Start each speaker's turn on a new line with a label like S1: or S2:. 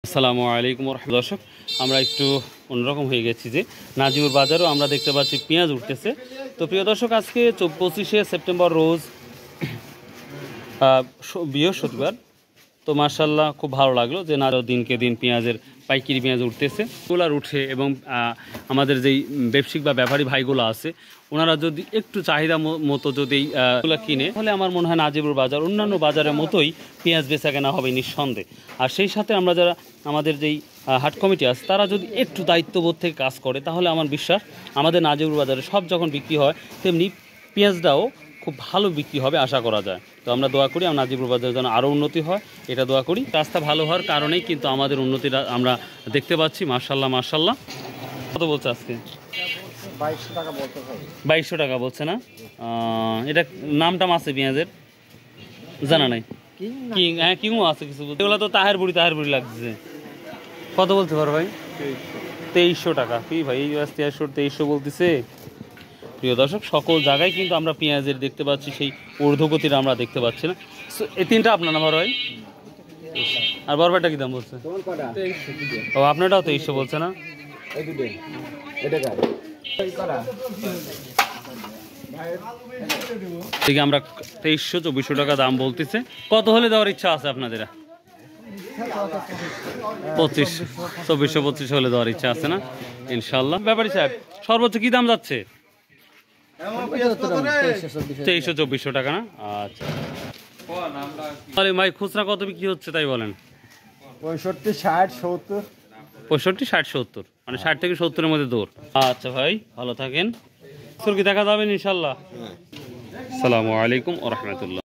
S1: আসসালামু আলাইকুম রাহমাতুল্লাহ। দর্শক, আমরা একটু অন্যরকম হয়ে গেছি যে নাজিমুর বাজারও আমরা দেখতে পাচ্ছি পেঁয়াজ উঠতেছে। তো প্রিয় দর্শক, আজকে 25শে সেপ্টেম্বর রোজ বৃহস্পতিবার। তো মাশাআল্লাহ খুব ভালো লাগলো যে না দিনকে দিন পেঁয়াজের পাইকারি পেঁয়াজ উঠতেছে, ওগুলার উঠে এবং আমাদের যেই ব্যবসায়িক বা ব্যাপারী ভাইগুলো আছে ওনারা যদি একটু চাহিদা মতো যদি এগুলো কিনে, তাহলে আমার মনে হয় নাজিবুর বাজার অন্যান্য বাজারের মতোই পেঁয়াজ বেচা কেনা হবে নিঃসন্দেহে। আর সেই সাথে আমরা যারা আমাদের যেই হাট কমিটি আছে তারা যদি একটু দায়িত্ববোধ থেকে কাজ করে, তাহলে আমার বিশ্বাস আমাদের নাজিবুর বাজারে সব যখন বিক্রি হয় তেমনি পেঁয়াজটাও খুব ভালো বিক্রি হবে আশা করা যায়। তো আমরা দোয়া করি আমার নাজিবুর বাজারের যেন আরও উন্নতি হয়, এটা দোয়া করি। রাস্তা ভালো হওয়ার কারণেই কিন্তু আমাদের উন্নতিটা আমরা দেখতে পাচ্ছি। মাশাআল্লাহ মাশাআল্লাহ। কত বলছে আজকে?
S2: 2200 টাকা বলতে ভাই।
S1: 2200 টাকা বলছে না? এটা নামটা আছে পেঁয়াজের জানা নাই। কিং, হ্যাঁ কিংও আছে কিছু বলতে, এগুলো তো তাহের বুড়ি লাগছে। কত বলতে পারো ভাই? 2300 টাকা। কি ভাই এই 2300 বলতেছে? প্রিয় দর্শক, সকল জায়গায় কিন্তু আমরা পেঁয়াজের দেখতে পাচ্ছি সেই ঊর্ধ্বগতির আমরা দেখতে পাচ্ছি না। এই তিনটা আপনার নাম্বার হয়। আর বরবারটা কি দাম বলছে? ও আপনারটাও 2300 বলছে না? ঠিক আমরা 2300-2400 টাকা দাম বলতেছে। কত হলে দেওয়ার ইচ্ছা আছে আপনাদের? 2400 হলে দেওয়ার ইচ্ছা আছে না? ইনশাল্লাহ। ব্যাপারী সাহেব, সর্বোচ্চ কি দাম যাচ্ছে? 2300-2400 টাকা না? আচ্ছা ভাই, খুচরা কত বিক্রি হচ্ছে তাই বলেন?
S2: 65, 60, 70।
S1: 65, 60, 70, মানে 60 থেকে 70-এর মধ্যে দৌড়। আচ্ছা ভাই, ভালো থাকেন। কি দেখা যাবেন ইনশাল্লাহ। আসসালামু আলাইকুম ওয়া রাহমাতুল্লাহ।